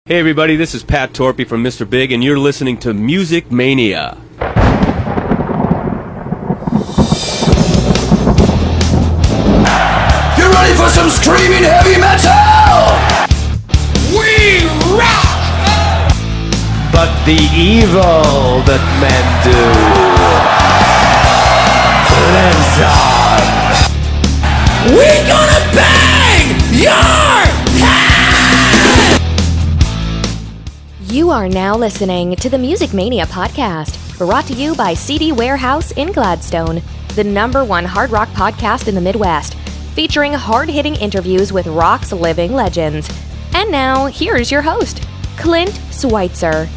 Hey everybody, this is Pat Torpy from Mr. Big, and you're listening to Music Mania. You ready for some screaming heavy metal? We rock! But the evil that men do lives on. We gonna bang your head! You are now listening to the Music Mania podcast, brought to you by CD Warehouse in Gladstone, the #1 hard rock podcast in the Midwest, featuring hard-hitting interviews with rock's living legends. And now, here's your host, Clint Switzer.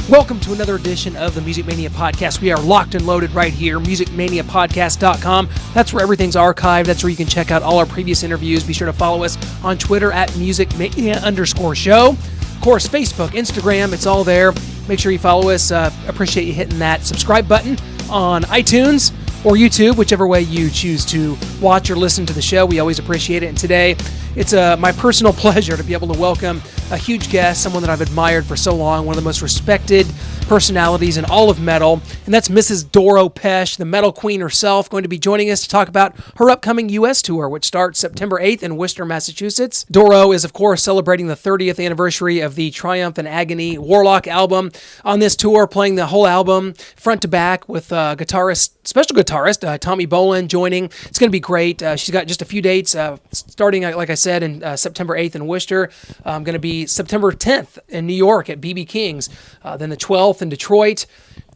Welcome to another edition of the Music Mania podcast. We are locked and loaded right here, musicmaniapodcast.com. That's where everything's archived. That's where you can check out all our previous interviews. Be sure to follow us on Twitter at musicmania_show. Of course, Facebook, Instagram, it's all there. Make sure you follow us. Appreciate you hitting that subscribe button on iTunes or YouTube, whichever way you choose to watch or listen to the show. We always appreciate it. And today, it's my personal pleasure to be able to welcome a huge guest, someone that I've admired for so long, one of the most respected personalities in all of metal, and that's Mrs. Doro Pesch, the metal queen herself, going to be joining us to talk about her upcoming U.S. tour, which starts September 8th in Worcester, Massachusetts. Doro is, of course, celebrating the 30th anniversary of the Triumph and Agony Warlock album. On this tour, playing the whole album front to back with special guitarist Tommy Bolin joining. It's going to be great. She's got just a few dates, starting, like I said, in September 8th in Worcester. Going to be September 10th in New York at BB King's, then the 12th in Detroit,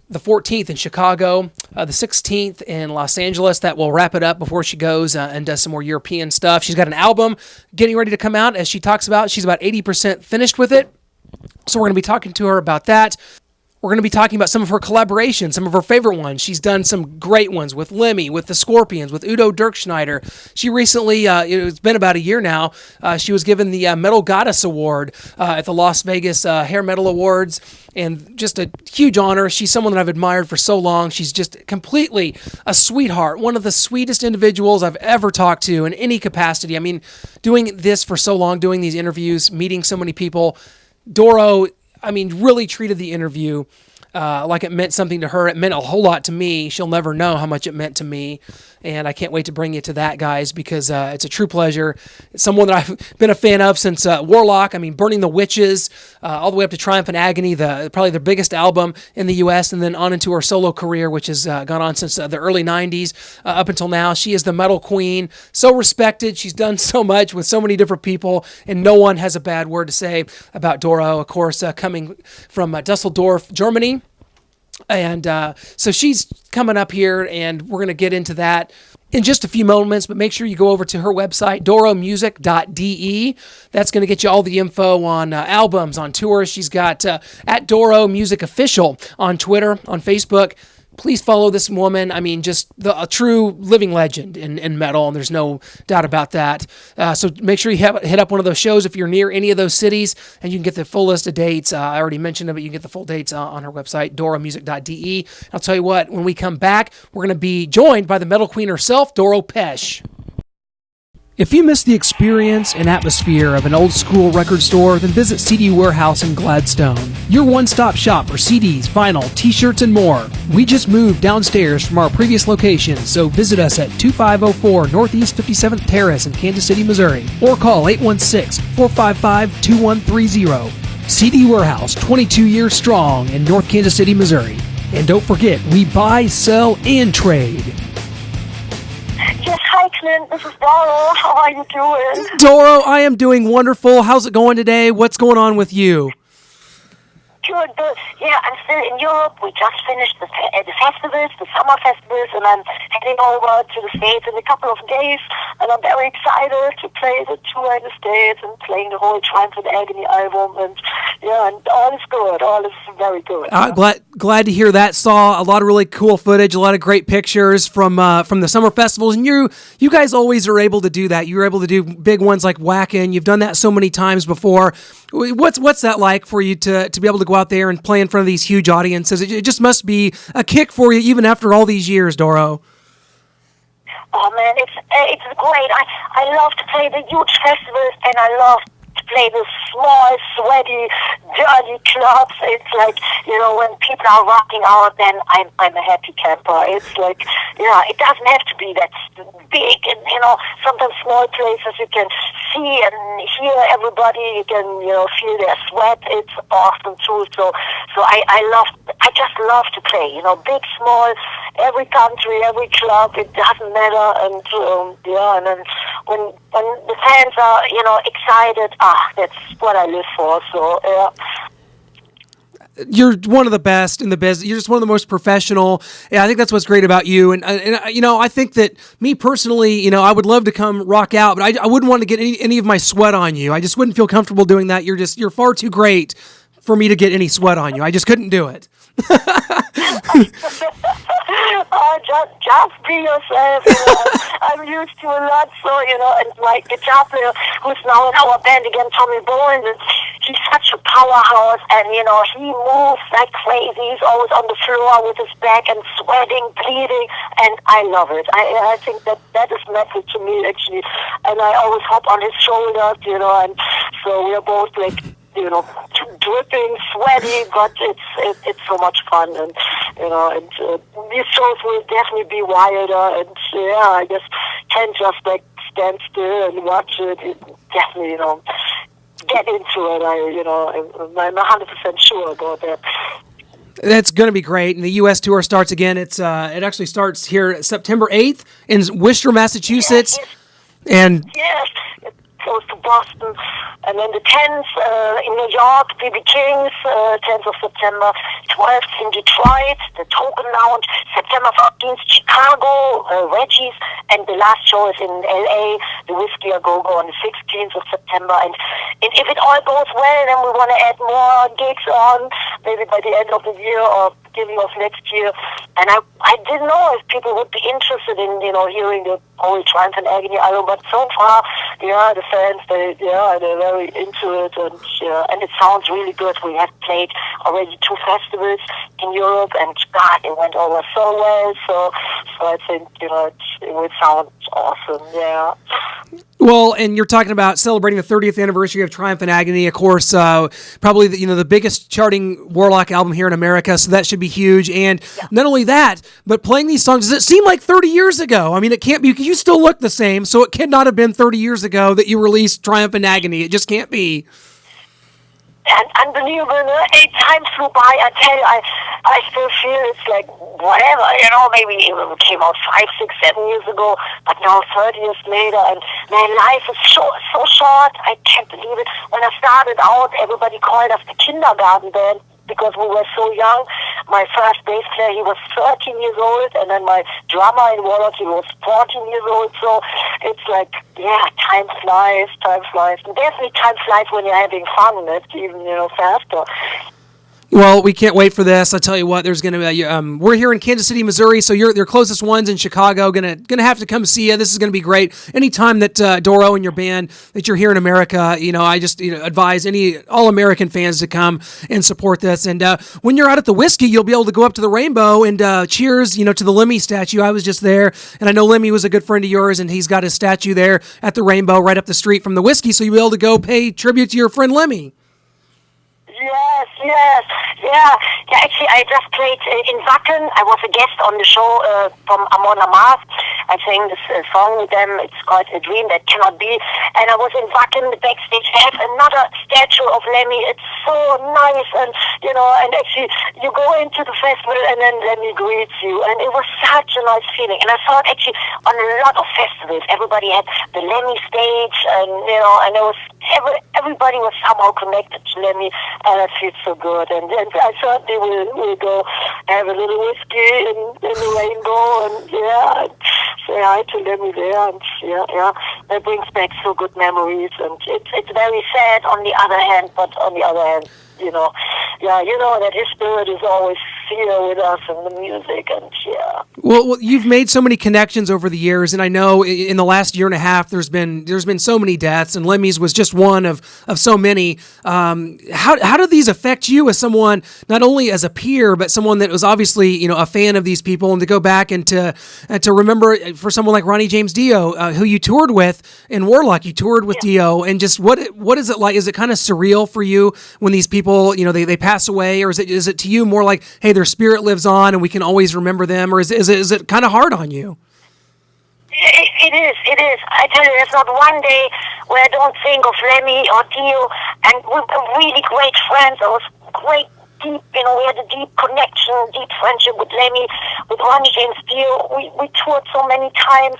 the 14th in Chicago, the 16th in Los Angeles. That will wrap it up before she goes and does some more European stuff. She's got an album getting ready to come out, as she talks about. She's about 80% finished with it, so we're going to be talking to her about that. We're going to be talking about some of her collaborations, some of her favorite ones. She's done some great ones with Lemmy, with the Scorpions, with Udo Dirkschneider. She recently, it's been about a year now, she was given the Metal Goddess Award at the Las Vegas Hair Metal Awards, and just a huge honor. She's someone that I've admired for so long. She's just completely a sweetheart, one of the sweetest individuals I've ever talked to in any capacity. I mean, doing this for so long, doing these interviews, meeting so many people, Doro, really treated the interview like it meant something to her. It meant a whole lot to me. She'll never know how much it meant to me. And I can't wait to bring you to that, guys, because it's a true pleasure. It's someone that I've been a fan of since Warlock. Burning the Witches, all the way up to Triumph and Agony, probably their biggest album in the U.S., and then on into her solo career, which has gone on since the early 90s up until now. She is the metal queen, so respected. She's done so much with so many different people, and no one has a bad word to say about Doro, of course, coming from Dusseldorf, Germany. And so she's coming up here, and we're going to get into that in just a few moments, but make sure you go over to her website, doromusic.de. That's going to get you all the info on albums, on tours. She's got at Doro Music Official on Twitter, on Facebook. Please follow this woman. Just a true living legend in metal, and there's no doubt about that. So make sure you hit up one of those shows if you're near any of those cities, and you can get the full list of dates. I already mentioned it, but you can get the full dates on her website, doromusic.de. I'll tell you what, when we come back, we're going to be joined by the metal queen herself, Doro Pesch. If you miss the experience and atmosphere of an old-school record store, then visit CD Warehouse in Gladstone. Your one-stop shop for CDs, vinyl, t-shirts, and more. We just moved downstairs from our previous location, so visit us at 2504 Northeast 57th Terrace in Kansas City, Missouri, or call 816-455-2130. CD Warehouse, 22 years strong in North Kansas City, Missouri. And don't forget, we buy, sell, and trade. Yes, hi Clint, this is Doro. How are you doing? Doro, I am doing wonderful. How's it going today? What's going on with you? Good. Yeah, I'm still in Europe. We just finished the festivals, the summer festivals, and I'm heading over to the States in a couple of days, and I'm very excited to play the tour in the States and playing the whole Triumph and Agony album, and all is good. All is very good. Glad to hear that. Saw a lot of really cool footage, a lot of great pictures from the summer festivals, and you guys always are able to do that. You're able to do big ones like Whackin'. You've done that so many times before. What's that like for you to be able to go out there and play in front of these huge audiences? It just must be a kick for you even after all these years, Doro. Oh man, it's great. I love to play the huge festivals, and I love to play the small, sweaty, dirty clubs. It's like, when people are rocking out, then I'm a happy camper. It's like, it doesn't have to be that big, and sometimes small places you can see and hear everybody. You can feel their sweat. It's awesome too. So I just love to play. Big, small, every country, every club. It doesn't matter. And and then when the fans are excited, that's what I live for. So You're one of the best in the business. You're just one of the most professional. Yeah, I think that's what's great about you. And I think that me personally, I would love to come rock out, but I wouldn't want to get any of my sweat on you. I just wouldn't feel comfortable doing that. You're far too great for me to get any sweat on you. I just couldn't do it. Just be yourself. I'm used to a lot, so and my guitar player, who's now in our band again, Tommy Bowen, he's such a powerhouse, and he moves like crazy. He's always on the floor with his back and sweating, bleeding, and I love it. I think that is magic to me, actually, and I always hop on his shoulders, and so we are both like, dripping, sweaty, but it's so much fun, and these shows will definitely be wilder, and I just can't just like stand still and watch it. Definitely, get into it. I'm 100% sure about that. That's going to be great. And the U.S. tour starts again. It actually starts here September 8th in Worcester, Massachusetts, and yes. Close to Boston, and then the 10th in New York, B.B. King's, 10th of September, 12th in Detroit, the Token Lounge, September 14th, Chicago, Reggie's, and the last show is in L.A., the Whiskey A Go Go on the 16th of September. And if it all goes well, then we want to add more gigs on, maybe by the end of the year or beginning of next year. And I didn't know if people would be interested in hearing the whole Triumph and Agony album, but so far, the fans they're very into it, and it sounds really good. We have played already 2 festivals in Europe, and God, it went over so well. So I think it will sound awesome. Yeah. Well, and you're talking about celebrating the 30th anniversary of Triumph and Agony, of course, probably the biggest charting Warlock album here in America, so that should be huge. And not only that, but playing these songs, does it seem like 30 years ago? I mean, it can't be, because you still look the same, so it cannot have been 30 years ago that you released Triumph and Agony. It just can't be. And unbelievable, 8 times flew by. I tell you, I still feel it's like whatever, maybe it came out 5, 6, 7 years ago, but now 30 years later, and my life is so short. I can't believe it. When I started out, everybody called us the kindergarten band, because we were so young. My first bass player, he was 13 years old, and then my drummer in Warlock, he was 14 years old. So it's like, time flies. And definitely time flies when you're having fun. It's even, faster. Well, we can't wait for this. I tell you what, there's going to be. We're here in Kansas City, Missouri, so your closest ones in Chicago gonna have to come see you. This is going to be great. Anytime that Doro and your band that you're here in America, I just advise all American fans to come and support this. And when you're out at the Whiskey, you'll be able to go up to the Rainbow and cheers, to the Lemmy statue. I was just there, and I know Lemmy was a good friend of yours, and he's got his statue there at the Rainbow, right up the street from the Whiskey. So you'll be able to go pay tribute to your friend Lemmy. Yes. Yeah, actually, I just played in Wacken. I was a guest on the show from Amon Amarth. I sang this song with them. It's called A Dream That Cannot Be. And I was in Wacken, the backstage. They have another statue of Lemmy. It's so nice. And, and actually, you go into the festival and then Lemmy greets you. And it was such a nice feeling. And I saw it actually on a lot of festivals. Everybody had the Lemmy stage. And, and there was everybody was somehow connected to Lemmy. And it feels so good. And I certainly will go have a little whiskey in the Rainbow and say hi to Lemmy there. And that brings back so good memories. And it's very sad on the other hand, but on the other hand, that his spirit is always Lucille with us in the music, and yeah. Well, you've made so many connections over the years, and I know in the last year and a half there's been so many deaths, and Lemmy's was just one of so many. How do these affect you as someone, not only as a peer, but someone that was obviously a fan of these people, and to go back and to remember for someone like Ronnie James Dio, who you toured with in Warlock, you toured with Dio, and just what is it like? Is it kind of surreal for you when these people they pass away, or is it to you more like, hey, their spirit lives on and we can always remember them, or is it kind of hard on you? It is. I tell you, there's not one day where I don't think of Lemmy or Dio, and we were really great friends. I was great, deep, we had a deep connection, deep friendship with Lemmy, with Ronnie James Dio. We toured so many times,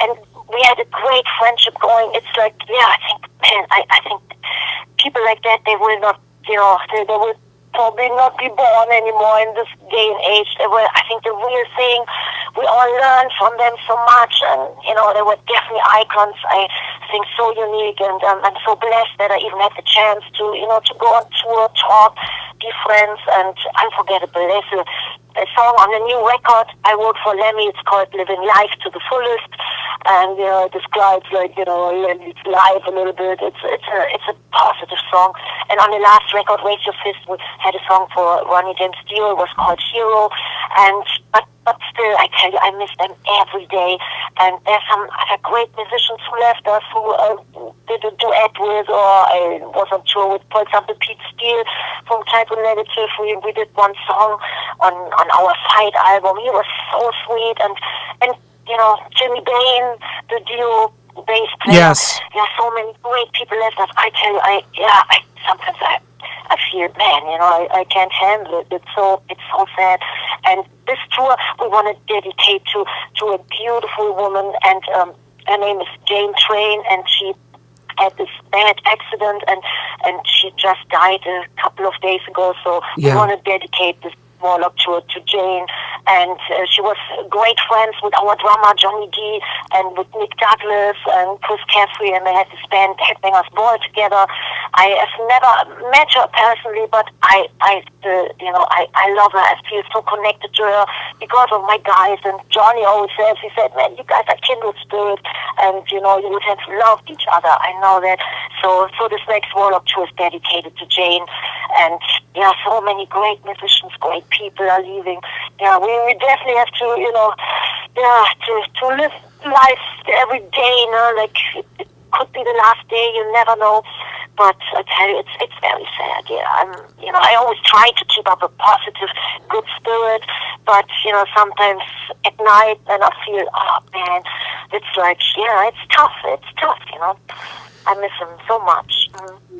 and we had a great friendship going. It's like, I think people like that, they will not, they will probably not be born anymore in this day and age. I think the real thing, we all learned from them so much, and they were definitely icons. I think so unique, and I'm so blessed that I even had the chance to to go on tour, talk, be friends, and unforgettable. There's a song on a new record I wrote for Lemmy. It's called "Living Life to the Fullest," and it describes Lemmy's life a little bit. It's a positive song. And on the last record, Raise Your Fist, we had a song for Ronnie James Dio. It was called Hero, but still, I tell you, I miss them every day. And there's some other great musicians who left us who did a duet with, or I was on tour with, for example, Pete Steele from Type of Negative. We did one song on our Fight album. He was so sweet, and Jimmy Bain, the Dio bass player. Yes. There are so many great people left us. I tell you, sometimes I feel, man, I can't handle it. It's so sad. And this tour we want to dedicate to a beautiful woman, and her name is Jane Train, and she had this bad accident, and she just died a couple of days ago. So we want to dedicate this Warlock tour to Jane, and she was great friends with our drummer Johnny D, and with Nick Douglas and Chris Caffrey, and they had this band Headbangers Ball together. I have never met her personally, but I love her. I feel so connected to her because of my guys. And Johnny always says, he said, man, you guys are kindred spirit, and you would have loved each other. I know that. So this next Warlock tour is dedicated to Jane, and so many great musicians, great people are leaving. We definitely have to, to live life every day, like it could be the last day, you never know. But I tell you, it's very sad. I always try to keep up a positive, good spirit, but sometimes at night, and I feel, oh man, it's like, it's tough. I miss him so much.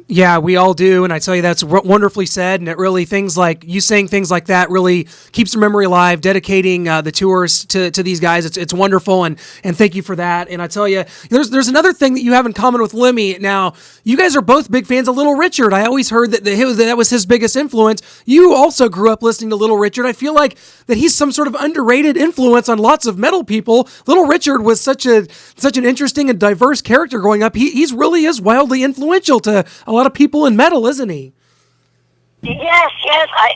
Yeah, we all do, and I tell you, that's wonderfully said, and it really, things like, you saying things like that really keeps the memory alive, dedicating the tours to these guys. It's wonderful, and thank you for that. And I tell you, there's another thing that you have in common with Lemmy. Now, you guys are both big fans of Little Richard. I always heard that was his biggest influence. You also grew up listening to Little Richard. I feel like that he's some sort of underrated influence on lots of metal people. Little Richard was such an interesting and diverse character growing up. He's really is wildly influential to a lot of people in metal, isn't he? Yes, I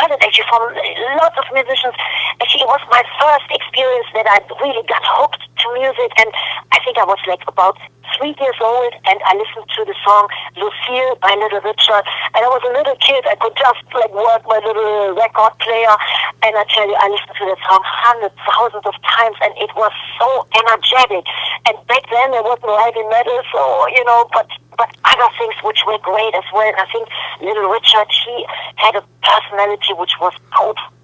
heard it actually from lots of musicians. Actually, it was my first experience that I really got hooked to music, and I think I was like about 3 years old, and I listened to the song Lucille by Little Richard, and I was a little kid. I could just work my little record player, and I tell you, I listened to that song hundreds, thousands of times, and it was so energetic. And back then there was no heavy metal, so but other things which were great as well. And I think Little Richard, he had a personality which was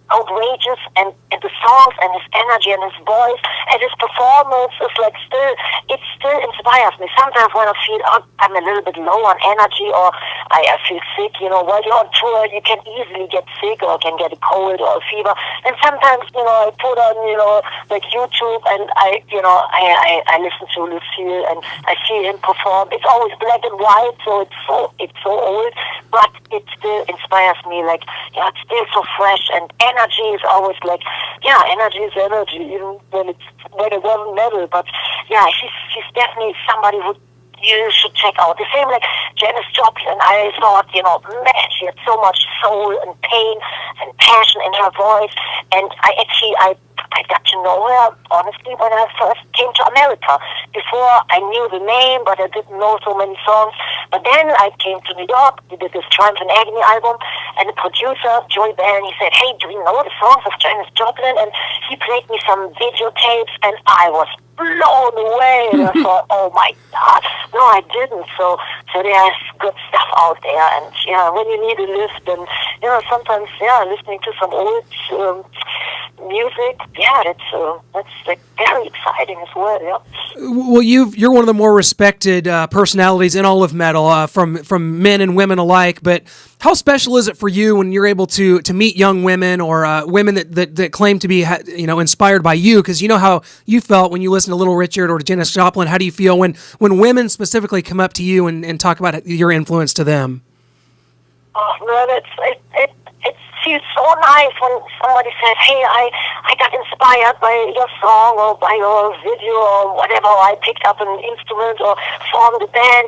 outrageous, and the songs and his energy and his voice and his performance is it still inspires me. Sometimes when I feel I'm a little bit low on energy, or I feel sick, while you're on tour you can easily get sick or can get a cold or a fever. And sometimes, I put on, YouTube, and I listen to Lucille and I see him perform. It's always black and white, so it's so old, but it still inspires me. It's still so fresh, and energy is always energy is energy, even when it wasn't metal. But he's definitely somebody who you should check out. The same like Janis Joplin. I thought, man, she had so much soul and pain and passion in her voice. And I got to know her, honestly, when I first came to America. Before, I knew the name, but I didn't know so many songs. But then I came to New York, we did this Triumph and Agony album, and the producer, Joey Barron, he said, hey, do you know the songs of Janis Joplin? And he played me some videotapes, and I was blown away. And I thought, oh my God. No, I didn't. So there's good stuff out there. And when you need a lift, and sometimes listening to some old music, that's like very exciting as well. Yeah. Well, you're one of the more respected personalities in all of metal, from men and women alike. But how special is it for you when you're able to meet young women or women that claim to be inspired by you? Because you know how you felt when you listened to Little Richard or to Janis Joplin. How do you feel when women specifically come up to you and talk about your influence to them? Oh man, it feels so nice when somebody says, hey, I got inspired by your song or by your video or whatever, I picked up an instrument or formed a band.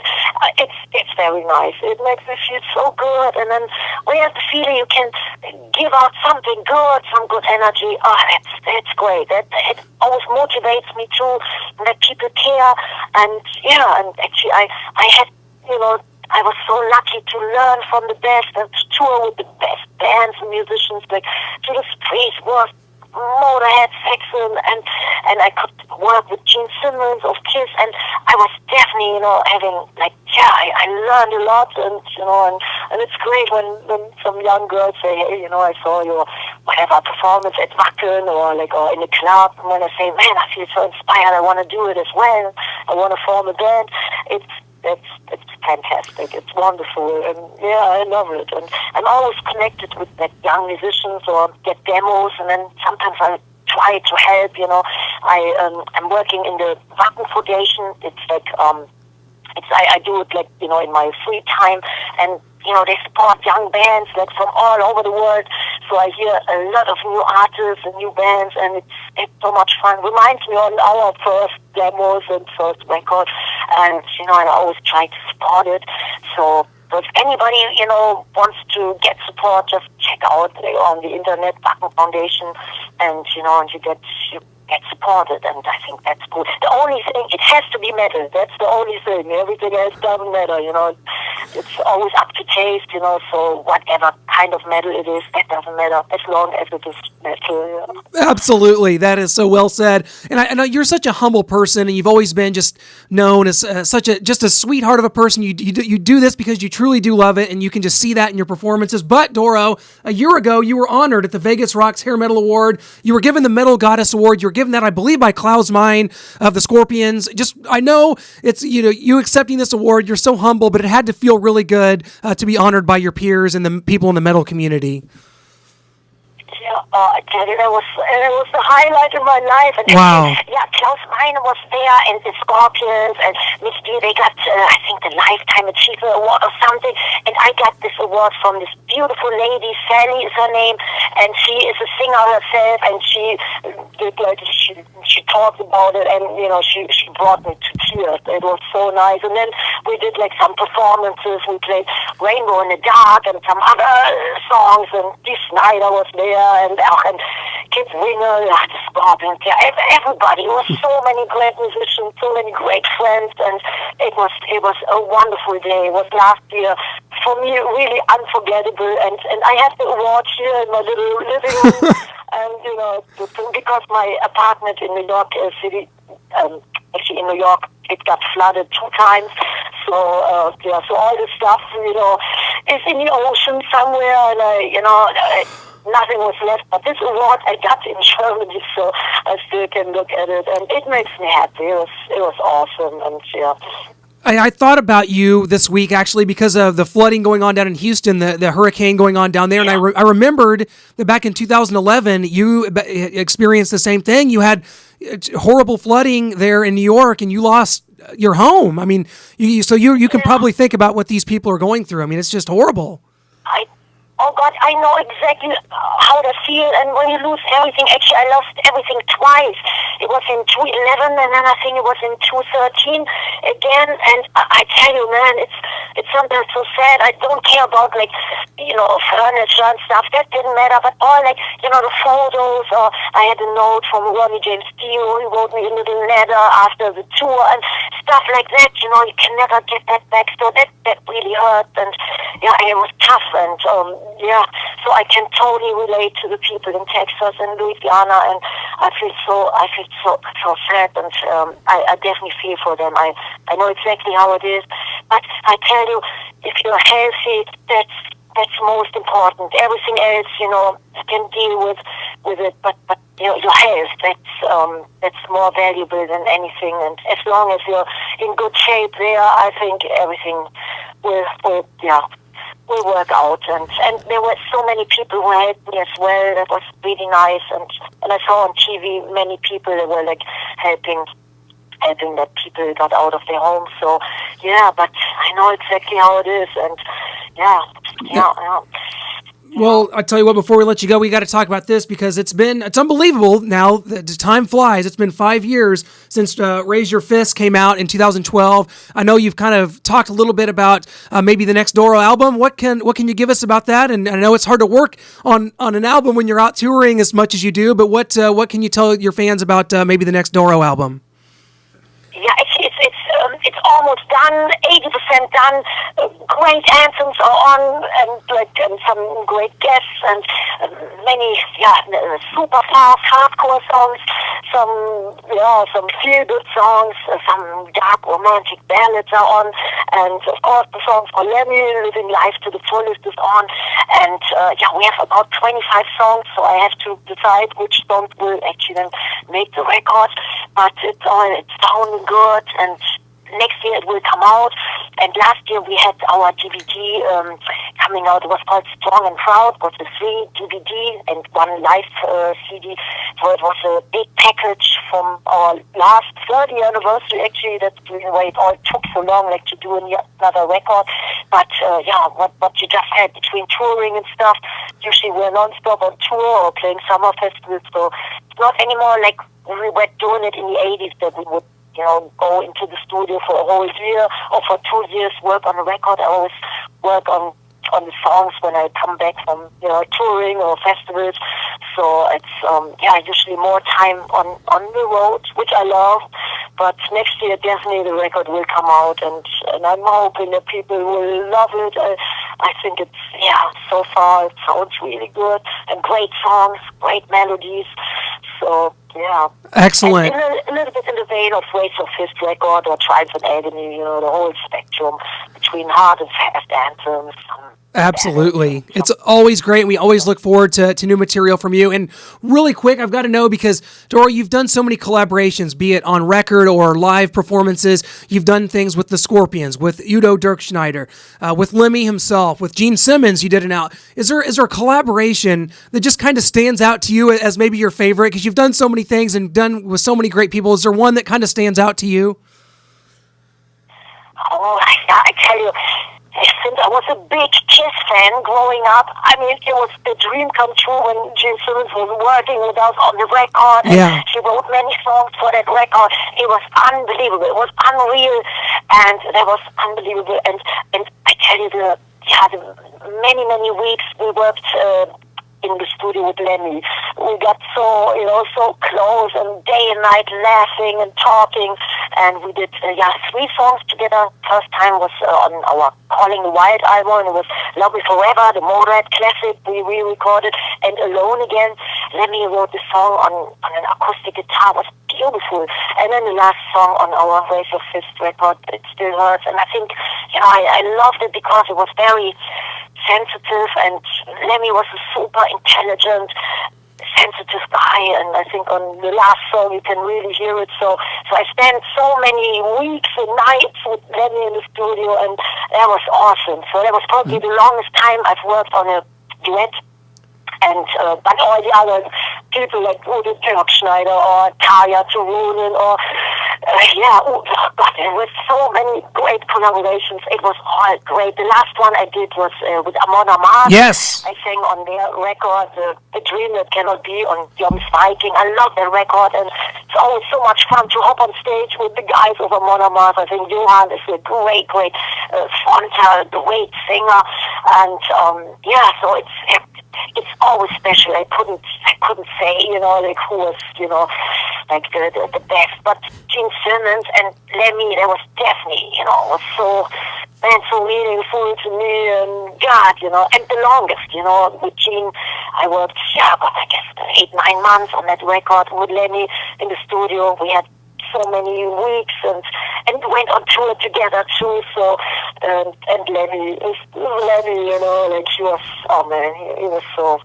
It's very nice. It makes me feel so good. And then when you have the feeling you can give out something good, some good energy, that's great. It always motivates me too, that people care. And actually I had, I was so lucky to learn from the best and to tour with the best bands and musicians like Judas Priest, was Motorhead, Saxon, and I could work with Gene Simmons of Kiss, and I was definitely, having I learned a lot, and it's great when some young girls say, hey, I saw your whatever performance at Wacken or in a club, and when I say, man, I feel so inspired, I want to do it as well, I want to form a band. It's fantastic. It's wonderful, and I love it. And I'm always connected with young musicians or get demos, and then sometimes I try to help. I'm working in the Wacken Foundation. It's I do it in my free time, and they support young bands from all over the world. So I hear a lot of new artists and new bands, and it's so much fun. Reminds me on our first demos and first record, and I always try to support it. So if anybody wants to get support, just check out on the internet Wacken Foundation, and you get supported, and I think that's good. The only thing, it has to be metal. That's the only thing. Everything else doesn't matter. It's always up to taste. So whatever kind of metal it is, that doesn't matter as long as it is metal. Absolutely, that is so well said. And I know you're such a humble person, and you've always been just known as such a sweetheart of a person. You do this because you truly do love it, and you can just see that in your performances. But Doro, a year ago, you were honored at the Vegas Rocks Hair Metal Award. You were given the Metal Goddess Award. You were given that, I believe, by Klaus Meine of the Scorpions. I know it's you accepting this award. You're so humble, but it had to feel really good to be honored by your peers and the people in the metal community. I tell you, it was the highlight of my life. And wow. Klaus Meine was there, and the Scorpions, and Misty, they got, I think, the Lifetime Achievement Award or something, and I got this award from this beautiful lady, Sally is her name, and she is a singer herself, and she did, she talked about it, and, she brought me to tears. It was so nice. And then we did, some performances. We played Rainbow in the Dark and some other songs, and Dee Snider was there, and Kid Winger, the Scorpions, everybody. It was so many great musicians, so many great friends, and it was a wonderful day. It was last year for me really unforgettable, and I had the award here in my little living room, and because my apartment in New York City, actually in New York, it got flooded 2 times. So so all this stuff, is in the ocean somewhere, and nothing was left but this award I got in Germany, so I still can look at it, and it makes me happy. It was awesome, and I thought about you this week, actually, because of the flooding going on down in Houston, the hurricane going on down there, and I remembered that back in 2011, you experienced the same thing. You had horrible flooding there in New York, and you lost your home. I mean, you can probably think about what these people are going through. I mean, it's just horrible. oh God, I know exactly how to feel, and when you lose everything, actually I lost everything twice. It was in 2011, and then I think it was in 2013 again, and I tell you, man, it's sometimes so sad. I don't care about, like, furniture and stuff, that didn't matter, but all, like, the photos, or I had a note from Ronnie James Dio, who wrote me a little letter after the tour, and stuff like that, you can never get that back, so that really hurt, and yeah, it was tough, and so I can totally relate to the people in Texas and Louisiana, and I feel so sad, and I definitely feel for them. I know exactly how it is, but I tell you, if you're healthy, that's most important. Everything else, you can deal with it, but your health, that's more valuable than anything. And as long as you're in good shape there, I think everything will work out. And there were so many people who helped me as well. That was really nice. And I saw on TV many people that were, like, helping that people got out of their homes. So yeah, but I know exactly how it is, and yeah. Well, I tell you what, before we let you go, we got to talk about this, because it's unbelievable now. The time flies. It's been 5 years since Raise Your Fist came out in 2012. I know you've kind of talked a little bit about maybe the next Doro album. What can you give us about that? And I know it's hard to work on an album when you're out touring as much as you do, but what can you tell your fans about maybe the next Doro album? Yeah, it's almost done, 80% done. Great anthems are on, and some great guests, and many super fast hardcore songs, some feel good songs, some dark romantic ballads are on, and of course the songs for Lemmy, Living Life to the Fullest, is on, and we have about 25 songs, so I have to decide which songs will actually then make the record, but it's sounding good, and next year it will come out. And last year we had our DVD coming out. It was called Strong and Proud. It was a 3 DVD and 1 live CD. So it was a big package from our last 30th anniversary, actually. That's the reason why it all took so long, like, to do another record. But what you just had between touring and stuff, usually we're non-stop on tour or playing summer festivals. So it's not anymore like we were doing it in the 80s, that we would go into the studio for a whole year or for 2 years, work on a record. I always work on the songs when I come back from touring or festivals. So it's usually more time on the road, which I love. But next year definitely the record will come out, and I'm hoping that people will love it. I think so far it sounds really good, and great songs, great melodies. So yeah, excellent. And a little bit in the vein of Raise Your Fist record or Triumph and Agony, the whole spectrum between hard and fast anthems. Absolutely. It's always great. We always look forward to new material from you. And really quick, I've got to know, because, Doro, you've done so many collaborations, be it on record or live performances. You've done things with the Scorpions, with Udo Dirkschneider, with Lemmy himself, with Gene Simmons. You did an out. Is there a collaboration that just kind of stands out to you as maybe your favorite? Because you've done so many things and done with so many great people. Is there one that kind of stands out to you? Oh, I tell you, since I was a big Kiss fan growing up, I mean, it was a dream come true when Gene Simmons was working with us on the record. Yeah. She wrote many songs for that record. It was unbelievable. It was unreal, and that was unbelievable. And I tell you, the many weeks we worked in the studio with Lemmy. We got so close, and day and night laughing and talking, and we did 3 songs together. First time was on our Calling the Wild album, and it was Love Me Forever, the Motorhead classic we re-recorded, and Alone Again. Lemmy wrote the song on an acoustic guitar. It was beautiful. And then the last song on our Raise Your Fist record, It Still Hurts. And I think I loved it because it was very sensitive, and Lemmy was a super intelligent, sensitive guy, and I think on the last song you can really hear it. So I spent so many weeks and nights with Lemmy in the studio, and that was awesome. So that was probably the longest time I've worked on a duet. And but all the other people like Udo Dirkschneider or Tarja Turunen or God, there were so many great collaborations. It was all great. The last one I did was with Amon Amarth. Yes. I sang on their record, The Dream That Cannot Be, on Yom's Viking. I love their record, and it's always so much fun to hop on stage with the guys of Amon Amarth. I think Johan is a great fronter, great singer, and so it's always special. I couldn't say, like who was, like the best. But Gene Simmons and Lemmy, that was definitely, was so meaningful to me. And God, and the longest, with Gene, I worked, I guess 8-9 months on that record. With Lemmy in the studio, we had so many weeks and went on tour together too. So and Lemmy, like he was, oh man, he was so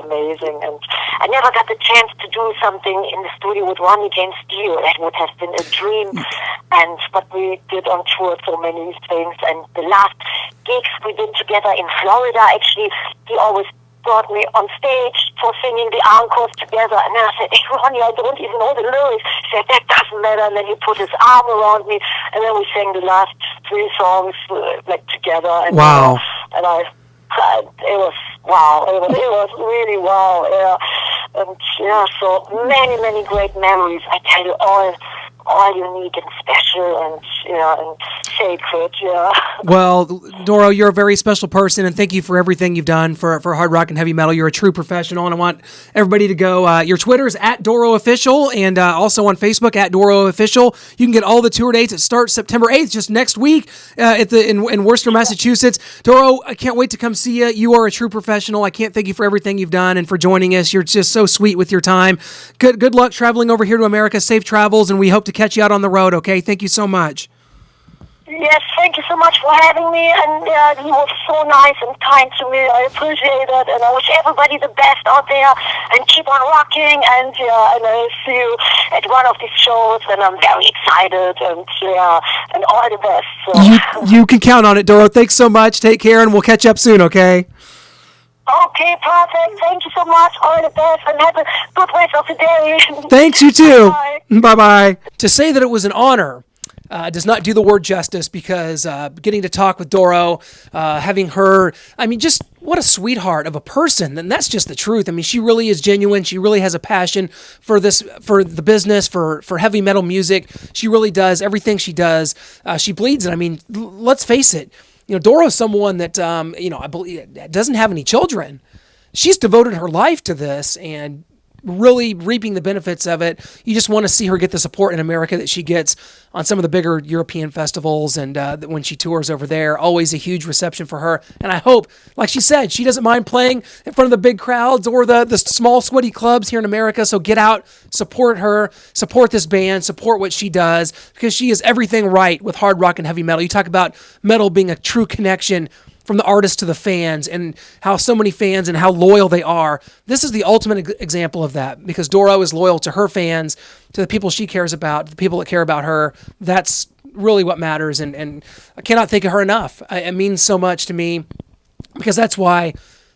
amazing. And I never got the chance to do something in the studio with Ronnie James Dio. That would have been a dream. But we did on tour so many things. And the last gigs we did together in Florida, actually, he always brought me on stage for singing the encores together, and then I said, "Hey, Ronnie, I don't even know the lyrics." He said, "That doesn't matter." And then he put his arm around me, and then we sang the last 3 songs together. And, wow! It was wow. It was really wow. Yeah, and so many great memories. I tell you, all unique and special and sacred. Yeah. Well, Doro, you're a very special person, and thank you for everything you've done for hard rock and heavy metal. You're a true professional, and I want everybody to go. Your Twitter is @DoroOfficial, and also on Facebook @DoroOfficial. You can get all the tour dates. It starts September 8th, just next week, in Worcester, Massachusetts. Doro, I can't wait to come see you. You are a true professional. I can't thank you for everything you've done and for joining us. You're just so sweet with your time. Good luck traveling over here to America. Safe travels, and we hope to catch you out on the road, okay? Thank you so much. Yes, thank you so much for having me, and he was so nice and kind to me. I appreciate it, and I wish everybody the best out there, and keep on rocking, and I'll see you at one of these shows, and I'm very excited, and all the best. So. You can count on it, Doro. Thanks so much. Take care, and we'll catch up soon, okay? Okay, perfect. Thank you so much. All the best, and have a good rest of the day. Thanks, you too. Bye. Bye-bye. To say that it was an honor does not do the word justice, because getting to talk with Doro, having her, I mean, just what a sweetheart of a person. And that's just the truth. I mean, she really is genuine. She really has a passion for this, for the business, for heavy metal music. She really does. Everything she does, she bleeds it. I mean, let's face it. Doro's someone that, I believe doesn't have any children. She's devoted her life to this and really reaping the benefits of it. You just want to see her get the support in America that she gets on some of the bigger European festivals, and when she tours over there, always a huge reception for her. And I hope, like she said, she doesn't mind playing in front of the big crowds or the small, sweaty clubs here in America. So get out, support her, support this band, support what she does, because she is everything right with hard rock and heavy metal. You talk about metal being a true connection from the artist to the fans, and how so many fans and how loyal they are. This is the ultimate example of that, because Doro is loyal to her fans, to the people she cares about, the people that care about her. That's really what matters, and I cannot thank her enough. It means so much to me, because that's why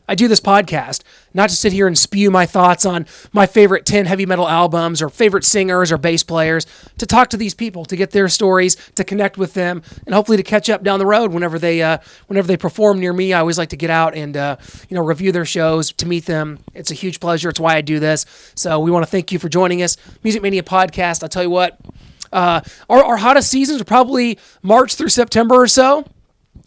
I do this podcast, not to sit here and spew my thoughts on my favorite 10 heavy metal albums or favorite singers or bass players, to talk to these people, to get their stories, to connect with them, and hopefully to catch up down the road whenever they perform near me. I always like to get out and review their shows, to meet them. It's a huge pleasure. It's why I do this. So we want to thank you for joining us. Music Mania Podcast. I'll tell you what, our hottest seasons are probably March through September or so,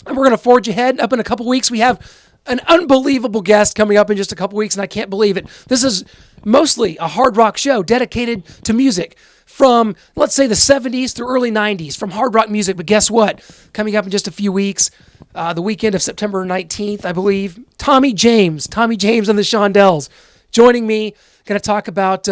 and we're going to forge ahead. Up in a couple weeks, we have an unbelievable guest coming up in just a couple weeks, and I can't believe it. This is mostly a hard rock show dedicated to music from, let's say, the 70s through early 90s, from hard rock music. But guess what? Coming up in just a few weeks, the weekend of September 19th, I believe, Tommy James and the Shondells joining me. Going to talk about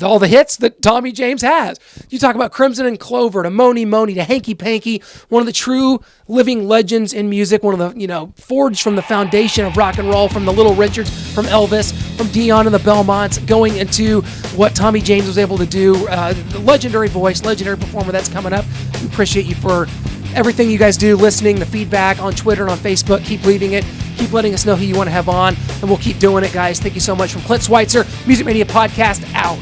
all the hits that Tommy James has. You talk about Crimson and Clover, to Mony Mony, to Hanky Panky, one of the true living legends in music, one of the, forged from the foundation of rock and roll, from the Little Richards, from Elvis, from Dion and the Belmonts, going into what Tommy James was able to do. The legendary voice, legendary performer that's coming up. We appreciate you for everything you guys do, listening, the feedback on Twitter and on Facebook. Keep leaving it. Keep letting us know who you want to have on, and we'll keep doing it, guys. Thank you so much. From Clint Switzer, Music Mania Podcast, out.